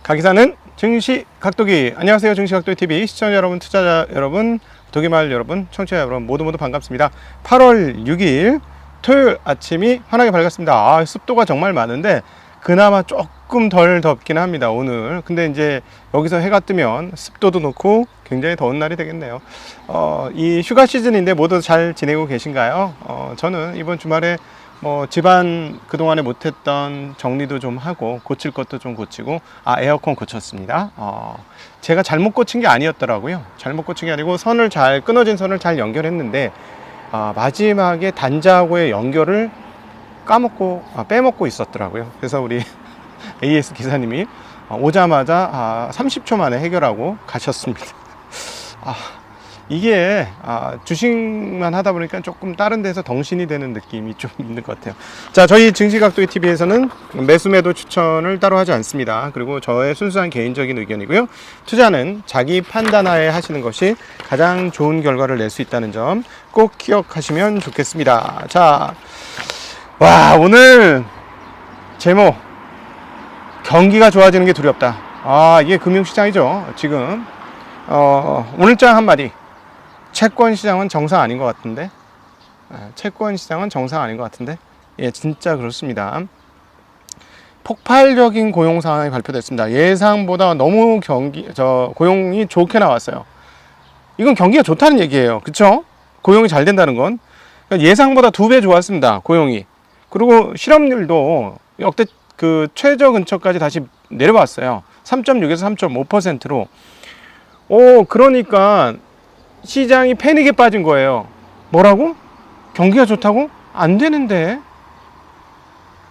가기사는 증시 각도기. 안녕하세요. 증시 각도기 TV 시청자 여러분, 투자자 여러분, 도기마을 여러분, 청취자 여러분 모두 반갑습니다. 8월 6일 토요일 아침이 환하게 밝았습니다. 습도가 정말 많은데 그나마 조금 덜 덥긴 합니다, 오늘. 근데 이제 여기서 해가 뜨면 습도도 높고 굉장히 더운 날이 되겠네요. 이 휴가 시즌인데 모두 잘 지내고 계신가요? 저는 이번 주말에 집안 그동안에 못했던 정리도 좀 하고 고칠 것도 좀 고치고, 에어컨 고쳤습니다. 제가 잘못 고친 게 아니었더라고요. 잘못 고친 게 아니고 끊어진 선을 잘 연결했는데 마지막에 단자하고의 연결을 빼먹고 있었더라고요. 그래서 우리 AS 기사님이 오자마자 30초 만에 해결하고 가셨습니다. 이게 주식만 하다 보니까 조금 다른 데서 덩신이 되는 느낌이 좀 있는 것 같아요. 자, 저희 증시각도기 TV에서는 매수매도 추천을 따로 하지 않습니다. 그리고 저의 순수한 개인적인 의견이고요. 투자는 자기 판단하에 하시는 것이 가장 좋은 결과를 낼 수 있다는 점 꼭 기억하시면 좋겠습니다. 자, 오늘 제목, 경기가 좋아지는 게 두렵다. 이게 금융시장이죠. 지금 오늘장 한마디, 채권 시장은 정상 아닌 것 같은데, 예, 진짜 그렇습니다. 폭발적인 고용 상황이 발표됐습니다. 예상보다 너무 고용이 좋게 나왔어요. 이건 경기가 좋다는 얘기예요. 그쵸? 고용이 잘 된다는 건. 그러니까 예상보다 2배 좋았습니다, 고용이. 그리고 실업률도 역대 최저 근처까지 다시 내려왔어요. 3.6에서 3.5%로. 그러니까 시장이 패닉에 빠진 거예요. 뭐라고? 경기가 좋다고? 안 되는데.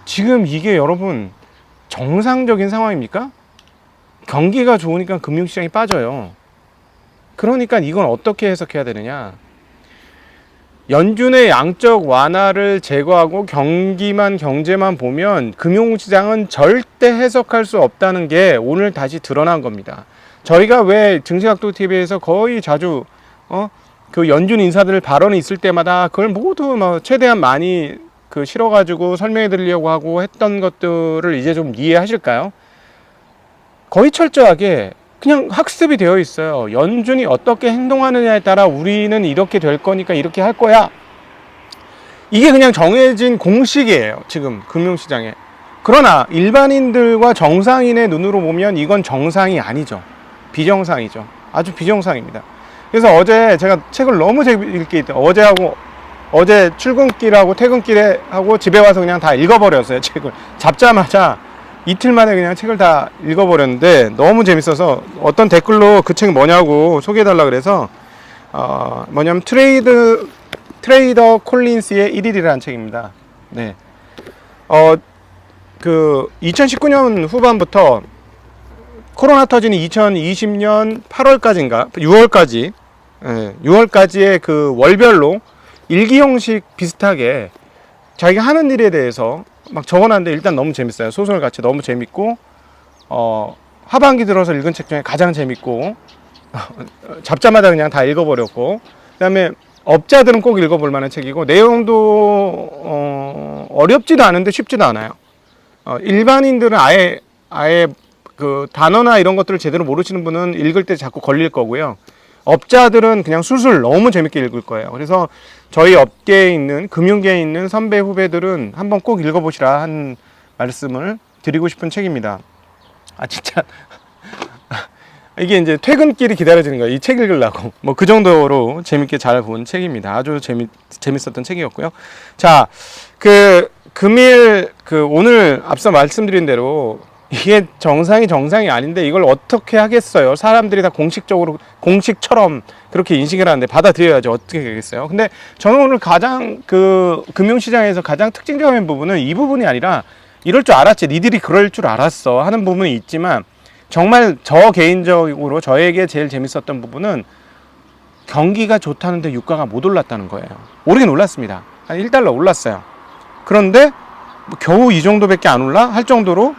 지금 이게 여러분 정상적인 상황입니까? 경기가 좋으니까 금융시장이 빠져요. 그러니까 이건 어떻게 해석해야 되느냐? 연준의 양적 완화를 제거하고 경제만 보면 금융시장은 절대 해석할 수 없다는 게 오늘 다시 드러난 겁니다. 저희가 왜 증시각도TV에서 거의 자주 그 연준 인사들 발언이 있을 때마다 그걸 모두 최대한 많이 실어가지고 설명해 드리려고 하고 했던 것들을 이제 좀 이해하실까요? 거의 철저하게 그냥 학습이 되어 있어요. 연준이 어떻게 행동하느냐에 따라 우리는 이렇게 될 거니까 이렇게 할 거야. 이게 그냥 정해진 공식이에요, 지금 금융시장에. 그러나 일반인들과 정상인의 눈으로 보면 이건 정상이 아니죠. 비정상이죠. 아주 비정상입니다. 그래서 어제 제가 책을 너무 재밌게 어제 출근길하고 퇴근길에 하고 집에 와서 그냥 다 읽어버렸어요, 책을. 잡자마자 이틀 만에 그냥 책을 다 읽어버렸는데 너무 재밌어서 어떤 댓글로 그 책이 뭐냐고 소개해달라 그래서 뭐냐면 트레이더 콜린스의 1일이라는 책입니다. 네. 2019년 후반부터 코로나 터진 2020년 8월까지인가 6월까지의 그 월별로 일기 형식 비슷하게 자기가 하는 일에 대해서 막 적어놨는데 일단 너무 재밌어요. 소설같이 너무 재밌고, 하반기 들어서 읽은 책 중에 가장 재밌고, 잡자마자 그냥 다 읽어버렸고, 그 다음에 업자들은 꼭 읽어볼 만한 책이고, 내용도 어렵지도 않은데 쉽지도 않아요. 일반인들은 아예 그 단어나 이런 것들을 제대로 모르시는 분은 읽을 때 자꾸 걸릴 거고요. 업자들은 그냥 술술 너무 재밌게 읽을 거예요. 그래서 저희 업계에 있는, 금융계에 있는 선배 후배들은 한번 꼭 읽어보시라 한 말씀을 드리고 싶은 책입니다. 진짜 이게 이제 퇴근길이 기다려지는 거예요, 이 책 읽으려고. 그 정도로 재밌게 잘 본 책입니다. 아주 재밌었던 책이었고요. 자, 금일 오늘 앞서 말씀드린 대로 이게 정상이 아닌데 이걸 어떻게 하겠어요? 사람들이 다 공식처럼 그렇게 인식을 하는데 받아들여야지 어떻게 되겠어요? 근데 저는 오늘 가장 금융시장에서 가장 특징적인 부분은 이 부분이 아니라, 이럴 줄 알았지, 니들이 그럴 줄 알았어 하는 부분이 있지만, 정말 개인적으로 저에게 제일 재밌었던 부분은 경기가 좋다는데 유가가 못 올랐다는 거예요. 오르긴 올랐습니다. 한 1달러 올랐어요. 그런데 겨우 이 정도밖에 안 올라? 할 정도로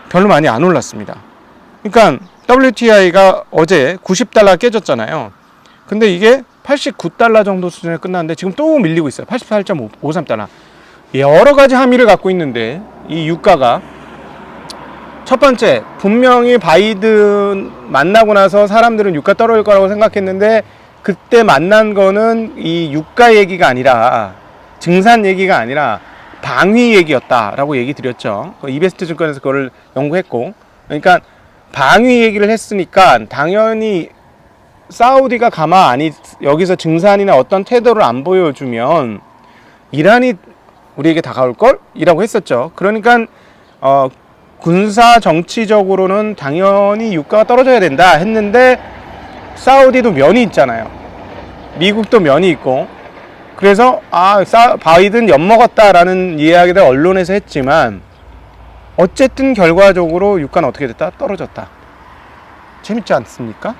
별로 많이 안 올랐습니다. 그러니까 WTI가 어제 90달러 깨졌잖아요. 근데 이게 89달러 정도 수준에 끝났는데 지금 또 밀리고 있어요. 88.53달러. 여러 가지 함의를 갖고 있는데 이 유가가 첫 번째, 분명히 바이든 만나고 나서 사람들은 유가 떨어질 거라고 생각했는데 그때 만난 거는 이 유가 얘기가 아니라 증산 얘기가 아니라 방위 얘기였다라고 얘기 드렸죠. 이베스트 증권에서 그걸 연구했고, 그러니까 방위 얘기를 했으니까 당연히 사우디가 가만히 여기서 증산이나 어떤 태도를 안 보여주면 이란이 우리에게 다가올 걸? 이라고 했었죠. 그러니까 군사 정치적으로는 당연히 유가가 떨어져야 된다 했는데 사우디도 면이 있잖아요. 미국도 면이 있고, 그래서 바이든 엿먹었다라는 이야기를 언론에서 했지만 어쨌든 결과적으로 유가는 어떻게 됐다? 떨어졌다. 재밌지 않습니까?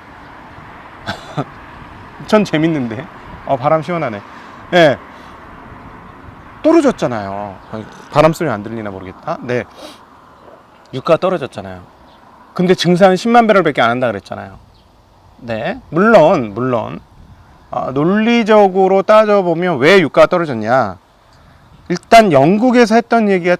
전 재밌는데. 바람 시원하네. 네. 떨어졌잖아요. 바람 소리 안 들리나 모르겠다. 네. 유가가 떨어졌잖아요. 근데 증산은 10만 배럴밖에 안 한다 그랬잖아요. 네. 물론 논리적으로 따져보면 왜 유가가 떨어졌냐. 일단 영국에서 했던 얘기가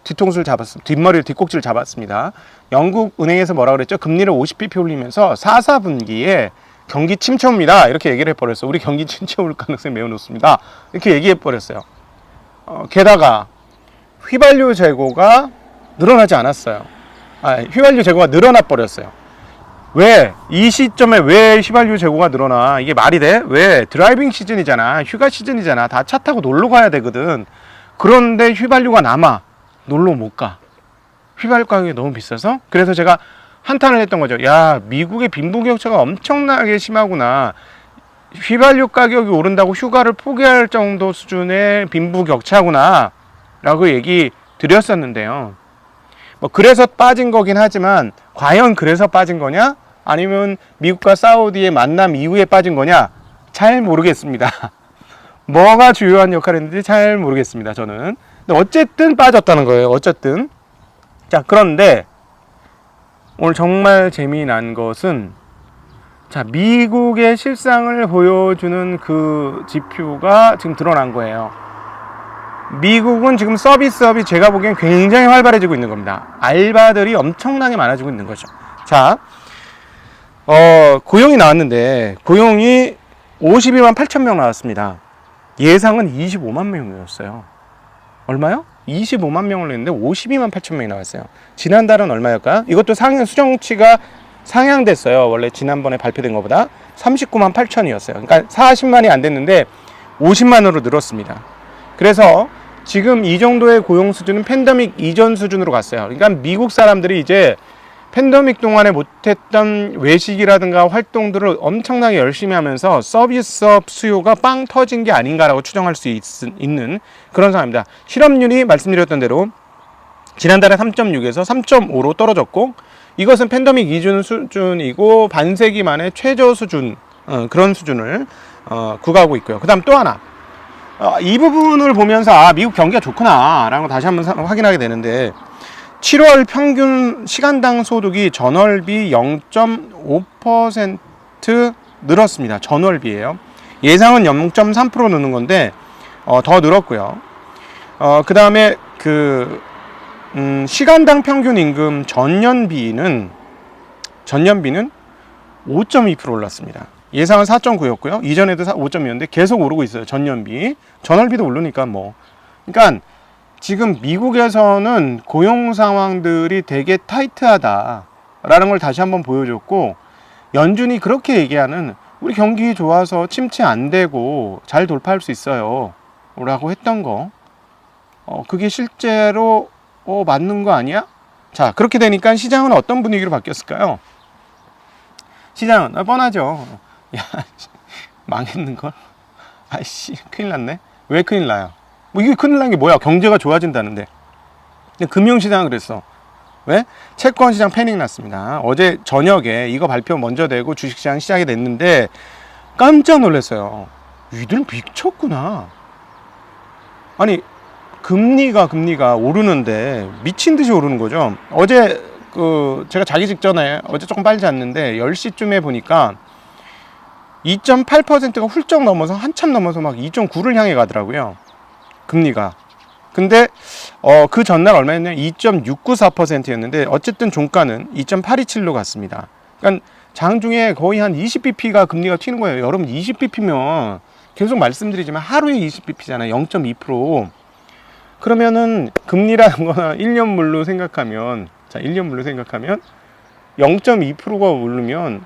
뒤통수를 잡았습니다. 뒷머리를 뒷꼭지를 잡았습니다. 영국 은행에서 뭐라 그랬죠? 금리를 50bp 올리면서 4분기에 경기 침체 옵니다. 이렇게 얘기를 해버렸어요. 우리 경기 침체 올 가능성이 매우 높습니다. 이렇게 얘기해버렸어요. 게다가 휘발유 재고가 늘어나지 않았어요. 휘발유 재고가 늘어나 버렸어요. 왜? 이 시점에 왜 휘발유 재고가 늘어나? 이게 말이 돼? 왜? 드라이빙 시즌이잖아. 휴가 시즌이잖아. 다 차 타고 놀러 가야 되거든. 그런데 휘발유가 남아. 놀러 못 가. 휘발유 가격이 너무 비싸서? 그래서 제가 한탄을 했던 거죠. 야, 미국의 빈부격차가 엄청나게 심하구나. 휘발유 가격이 오른다고 휴가를 포기할 정도 수준의 빈부격차구나 라고 얘기 드렸었는데요. 그래서 빠진 거긴 하지만 과연 그래서 빠진 거냐? 아니면 미국과 사우디의 만남 이후에 빠진 거냐? 잘 모르겠습니다. 뭐가 주요한 역할을 했는지 잘 모르겠습니다. 저는. 근데 어쨌든 빠졌다는 거예요. 어쨌든. 자, 그런데 오늘 정말 재미난 것은 미국의 실상을 보여주는 그 지표가 지금 드러난 거예요. 미국은 지금 서비스업이 제가 보기엔 굉장히 활발해지고 있는 겁니다. 알바들이 엄청나게 많아지고 있는 거죠. 자, 고용이 나왔는데 고용이 52만 8천 명 나왔습니다. 예상은 25만 명이었어요. 얼마요? 25만 명을 냈는데 52만 8천 명이 나왔어요. 지난달은 얼마였을까요? 이것도 수정치가 상향됐어요. 원래 지난번에 발표된 것보다 39만 8천이었어요. 그러니까 40만이 안 됐는데 50만으로 늘었습니다. 그래서 지금 이 정도의 고용 수준은 팬데믹 이전 수준으로 갔어요. 그러니까 미국 사람들이 이제 팬데믹 동안에 못했던 외식이라든가 활동들을 엄청나게 열심히 하면서 서비스업 수요가 빵 터진 게 아닌가라고 추정할 수 있는 그런 상황입니다. 실업률이 말씀드렸던 대로 지난달에 3.6에서 3.5로 떨어졌고, 이것은 팬데믹 이전 수준이고 반세기 만에 최저 수준, 그런 수준을 구가하고 있고요. 그 다음 또 하나, 이 부분을 보면서 미국 경기가 좋구나 라는 거 다시 한번 확인하게 되는데, 7월 평균 시간당 소득이 전월비 0.5% 늘었습니다. 전월비예요. 예상은 0.3% 느는 건데 더 늘었고요. 그 다음에 시간당 평균 임금 전년비는 5.2% 올랐습니다. 예상은 4.9였고요. 이전에도 5.2였는데 계속 오르고 있어요. 전년비. 전월비도 오르니까 그러니까 지금 미국에서는 고용 상황들이 되게 타이트하다라는 걸 다시 한번 보여줬고, 연준이 그렇게 얘기하는 우리 경기 좋아서 침체 안 되고 잘 돌파할 수 있어요 라고 했던 거, 그게 실제로 맞는 거 아니야? 자, 그렇게 되니까 시장은 어떤 분위기로 바뀌었을까요? 시장은 뻔하죠. 야, 망했는걸? 아이씨, 큰일 났네. 왜 큰일 나요? 이게 큰일 난 게 뭐야? 경제가 좋아진다는데. 근데 금융시장은 그랬어. 왜? 채권시장 패닉 났습니다. 어제 저녁에 이거 발표 먼저 되고 주식시장 시작이 됐는데 깜짝 놀랐어요. 이들 미쳤구나. 아니, 금리가 오르는데 미친 듯이 오르는 거죠. 어제 제가 자기 직전에 어제 조금 빨리 잤는데 10시쯤에 보니까 2.8%가 훌쩍 넘어서 한참 넘어서 막 2.9를 향해 가더라고요. 금리가. 근데 그 전날 얼마였냐면 2.694%였는데 어쨌든 종가는 2.827로 갔습니다. 그러니까 장중에 거의 한 20bp가 금리가 튀는 거예요. 여러분 20bp면 계속 말씀드리지만 하루에 20bp잖아요. 0.2%. 그러면은 금리라는 거나 1년물로 생각하면, 자, 1년물로 생각하면 0.2%가 오르면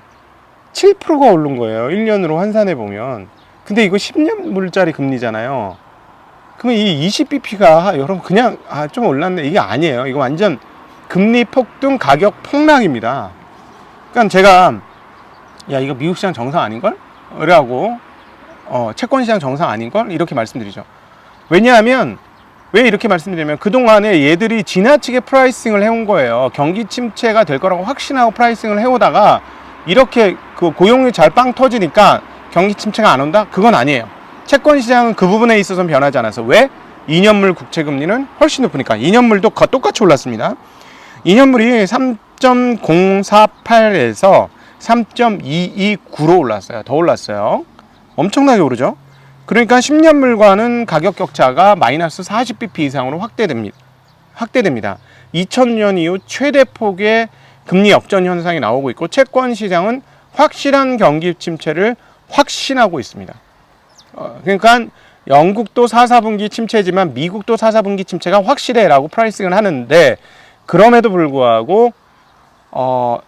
7%가 오른 거예요. 1년으로 환산해 보면. 근데 이거 10년물짜리 금리잖아요. 그러면 이 20bp가 여러분 그냥 좀 올랐네, 이게 아니에요. 이거 완전 금리 폭등, 가격 폭락입니다. 그러니까 제가 야, 이거 미국 시장 정상 아닌걸? 라고 채권 시장 정상 아닌걸? 이렇게 말씀드리죠. 왜냐하면 왜 이렇게 말씀드리냐면 그동안에 얘들이 지나치게 프라이싱을 해온 거예요. 경기 침체가 될 거라고 확신하고 프라이싱을 해오다가 이렇게 그 고용이 잘 빵 터지니까 경기 침체가 안 온다? 그건 아니에요. 채권 시장은 그 부분에 있어서는 변하지 않아서. 왜? 2년물 국채 금리는 훨씬 높으니까. 2년물도 똑같이 올랐습니다. 2년물이 3.048에서 3.229로 올랐어요. 더 올랐어요. 엄청나게 오르죠. 그러니까 10년물과는 가격 격차가 마이너스 40bp 이상으로 확대됩니다. 2000년 이후 최대 폭의 금리 역전 현상이 나오고 있고, 채권 시장은 확실한 경기 침체를 확신하고 있습니다. 그러니까 영국도 4, 4분기 침체지만 미국도 4, 4분기 침체가 확실해 라고 프라이싱을 하는데, 그럼에도 불구하고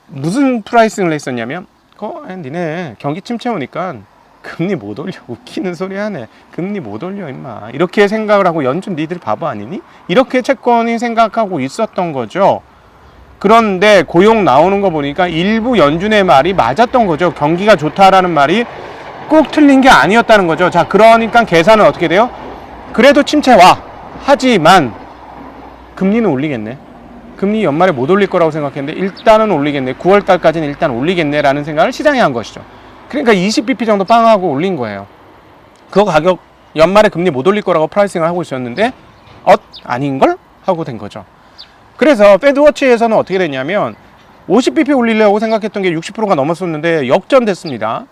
무슨 프라이싱을 했었냐면 니네 경기 침체 오니까 금리 못 올려. 웃기는 소리 하네. 금리 못 올려 임마. 이렇게 생각을 하고, 연준 니들 바보 아니니? 이렇게 채권이 생각하고 있었던 거죠. 그런데 고용 나오는 거 보니까 일부 연준의 말이 맞았던 거죠. 경기가 좋다라는 말이 꼭 틀린 게 아니었다는 거죠. 자, 그러니까 계산은 어떻게 돼요? 그래도 침체 와. 하지만 금리는 올리겠네. 금리 연말에 못 올릴 거라고 생각했는데 일단은 올리겠네. 9월 달까지는 일단 올리겠네 라는 생각을 시장이 한 것이죠. 그러니까 20bp 정도 빵하고 올린 거예요. 그 가격 연말에 금리 못 올릴 거라고 프라이싱을 하고 있었는데 아닌걸? 하고 된 거죠. 그래서 페드워치에서는 어떻게 됐냐면 50bp 올리려고 생각했던 게 60%가 넘었었는데 역전됐습니다.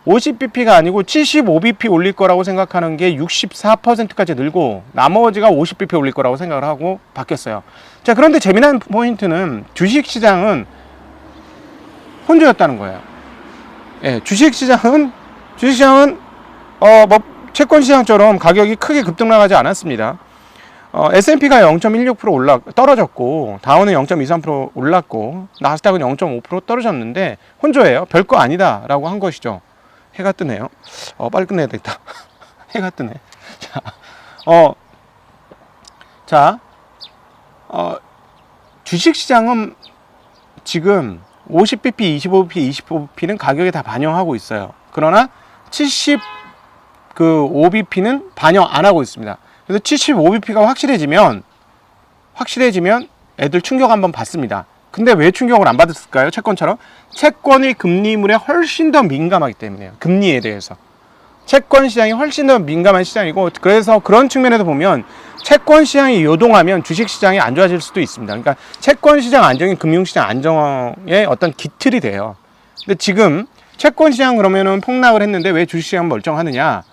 50bp가 아니고 75bp 올릴 거라고 생각하는 게 64%까지 늘고 나머지가 50bp 올릴 거라고 생각을 하고 바뀌었어요. 자, 그런데 재미난 포인트는 주식시장은 혼조였다는 거예요. 예, 주식시장은 채권시장처럼 가격이 크게 급등나가지 않았습니다. S&P가 0.16% 떨어졌고, 다우는 0.23% 올랐고, 나스닥은 0.5% 떨어졌는데 혼조예요. 별거 아니다 라고 한 것이죠. 해가 뜨네요. 빨리 끝내야 되겠다. 해가 뜨네. 주식시장은 지금 50bp, 25bp, 25bp는 가격에 다 반영하고 있어요. 그러나 75bp는 반영 안 하고 있습니다. 그래서 75bp가 확실해지면 애들 충격 한번 받습니다. 근데 왜 충격을 안 받았을까요? 채권처럼? 채권이 금리물에 훨씬 더 민감하기 때문에요. 금리에 대해서. 채권 시장이 훨씬 더 민감한 시장이고, 그래서 그런 측면에서 보면 채권 시장이 요동하면 주식 시장이 안 좋아질 수도 있습니다. 그러니까 채권 시장 안정이 금융 시장 안정의 어떤 기틀이 돼요. 근데 지금 채권 시장 그러면은 폭락을 했는데 왜 주식 시장 멀쩡하느냐?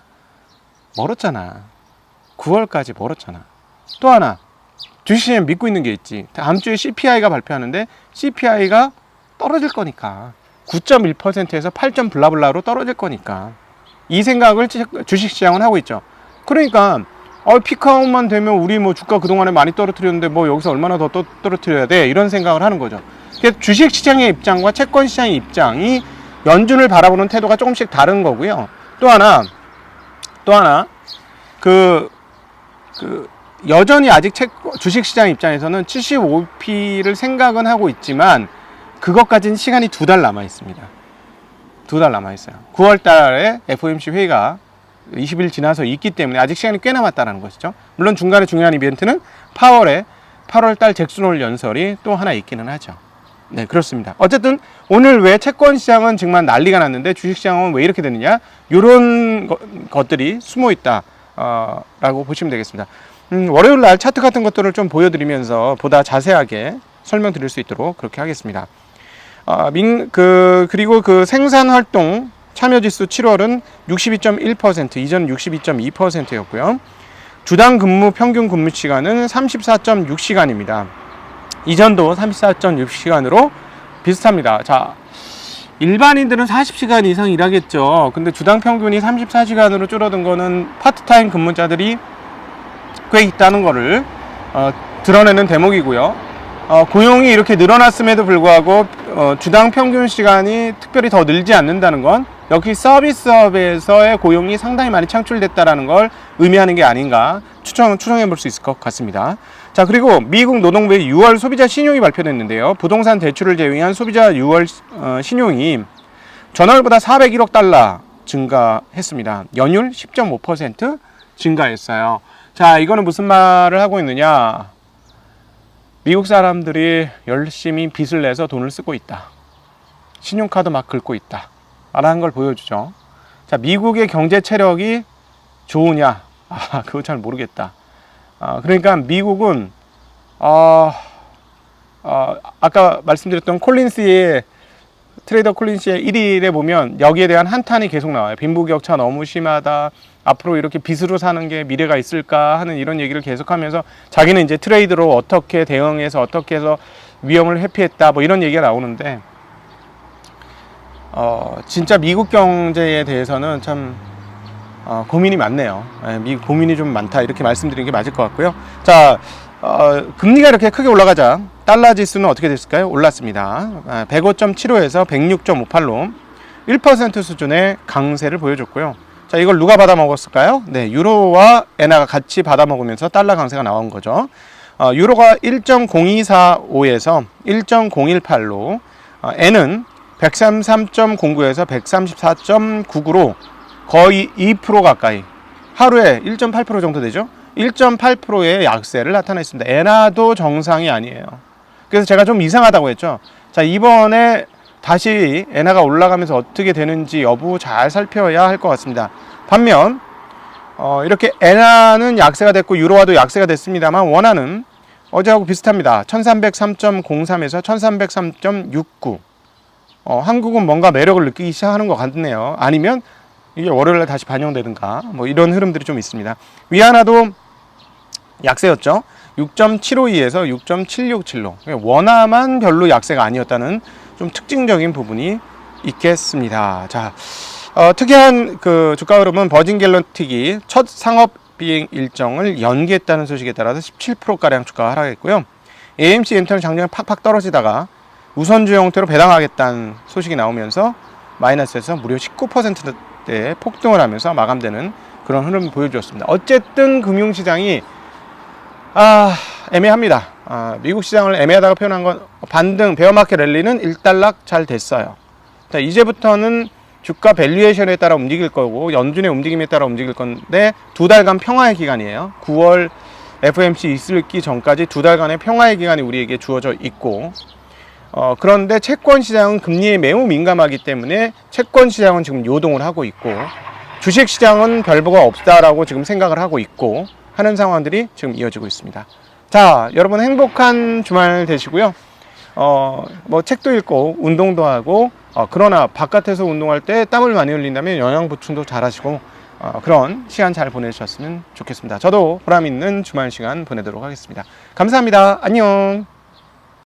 멀었잖아. 9월까지 멀었잖아. 또 하나, 주식시장 믿고 있는 게 있지. 다음 주에 CPI가 발표하는데 CPI가 떨어질 거니까 9.1%에서 8. 블라블라로 떨어질 거니까 이 생각을 주식시장은 하고 있죠. 그러니까 피크아웃만 되면 우리 뭐 주가 그동안에 많이 떨어뜨렸는데 뭐 여기서 얼마나 더 떨어뜨려야 돼, 이런 생각을 하는 거죠. 그래서 주식시장의 입장과 채권시장의 입장이 연준을 바라보는 태도가 조금씩 다른 거고요. 또 하나 여전히 아직 주식시장 입장에서는 75bp를 생각은 하고 있지만 그것까지는 시간이 2달 남아 있습니다. 2달 남아 있어요. 9월 달에 FOMC 회의가 20일 지나서 있기 때문에 아직 시간이 꽤 남았다는 것이죠. 물론 중간에 중요한 이벤트는 8월 달 잭슨홀 연설이 또 하나 있기는 하죠. 네, 그렇습니다. 어쨌든 오늘 왜 채권 시장은 정말 난리가 났는데 주식 시장은 왜 이렇게 됐느냐? 이런 것들이 숨어 있다 라고 보시면 되겠습니다. 월요일 날 차트 같은 것들을 좀 보여드리면서 보다 자세하게 설명드릴 수 있도록 그렇게 하겠습니다. 그리고 그 생산활동 참여지수 7월은 62.1%, 이전 62.2%였고요. 주당 근무 평균 근무 시간은 34.6시간입니다. 이전도 34.6시간으로 비슷합니다. 자, 일반인들은 40시간 이상 일하겠죠. 근데 주당 평균이 34시간으로 줄어든 거는 파트타임 근무자들이 꽤 있다는 거를 드러내는 대목이고요. 고용이 이렇게 늘어났음에도 불구하고 주당 평균 시간이 특별히 더 늘지 않는다는 건 역시 서비스업에서의 고용이 상당히 많이 창출됐다는 걸 의미하는 게 아닌가 추정해 볼 수 있을 것 같습니다. 자, 그리고 미국 노동부의 6월 소비자 신용이 발표됐는데요. 부동산 대출을 제외한 소비자 6월 신용이 전월보다 401억 달러 증가했습니다. 연율 10.5% 증가했어요. 자, 이거는 무슨 말을 하고 있느냐? 미국 사람들이 열심히 빚을 내서 돈을 쓰고 있다. 신용카드 막 긁고 있다. 라는 걸 보여주죠. 자, 미국의 경제 체력이 좋으냐? 그거 잘 모르겠다. 그러니까 미국은 아까 말씀드렸던 콜린스의 트레이더 콜린스의 1일에 보면 여기에 대한 한탄이 계속 나와요. 빈부격차 너무 심하다. 앞으로 이렇게 빚으로 사는 게 미래가 있을까 하는 이런 얘기를 계속하면서 자기는 이제 트레이드로 어떻게 대응해서 어떻게 해서 위험을 회피했다 뭐 이런 얘기가 나오는데 진짜 미국 경제에 대해서는 참 고민이 많네요. 미국 고민이 좀 많다 이렇게 말씀드리는 게 맞을 것 같고요. 자, 금리가 이렇게 크게 올라가자 달러 지수는 어떻게 됐을까요? 올랐습니다. 105.75에서 106.58로 1% 수준의 강세를 보여줬고요. 자, 이걸 누가 받아 먹었을까요? 네, 유로와 엔화가 같이 받아 먹으면서 달러 강세가 나온 거죠. 유로가 1.0245에서 1.018로 엔은 133.09에서 134.99로 거의 2% 가까이 하루에 1.8% 정도 되죠. 1.8%의 약세를 나타냈습니다. 엔화도 정상이 아니에요. 그래서 제가 좀 이상하다고 했죠. 자, 이번에 다시 엔화가 올라가면서 어떻게 되는지 여부 잘 살펴야 할 것 같습니다. 반면 이렇게 엔화는 약세가 됐고 유로화도 약세가 됐습니다만 원화는 어제하고 비슷합니다. 1303.03에서 1303.69. 한국은 뭔가 매력을 느끼기 시작하는 것 같네요. 아니면 이게 월요일에 다시 반영되든가 뭐 이런 흐름들이 좀 있습니다. 위안화도 약세였죠. 6.752에서 6.767로 원화만 별로 약세가 아니었다는 좀 특징적인 부분이 있겠습니다. 자, 특이한 그 주가 흐름은 버진 갤럭틱이 첫 상업 비행 일정을 연기했다는 소식에 따라서 17%가량 주가가 하락했고요. AMC 엔터는 작년에 팍팍 떨어지다가 우선주 형태로 배당하겠다는 소식이 나오면서 마이너스에서 무려 19%대 폭등을 하면서 마감되는 그런 흐름을 보여주었습니다. 어쨌든 금융시장이 애매합니다. 미국 시장을 애매하다고 표현한 건 반등, 베어마켓 랠리는 일단락 잘 됐어요. 자, 이제부터는 주가 밸류에이션에 따라 움직일 거고 연준의 움직임에 따라 움직일 건데 두 달간 평화의 기간이에요. 9월 FOMC 있을기 전까지 두 달간의 평화의 기간이 우리에게 주어져 있고 그런데 채권 시장은 금리에 매우 민감하기 때문에 채권 시장은 지금 요동을 하고 있고 주식 시장은 별거가 없다라고 지금 생각을 하고 있고 하는 상황들이 지금 이어지고 있습니다. 자, 여러분 행복한 주말 되시고요. 뭐 책도 읽고 운동도 하고 그러나 바깥에서 운동할 때 땀을 많이 흘린다면 영양 보충도 잘 하시고 그런 시간 잘 보내셨으면 좋겠습니다. 저도 보람 있는 주말 시간 보내도록 하겠습니다. 감사합니다. 안녕.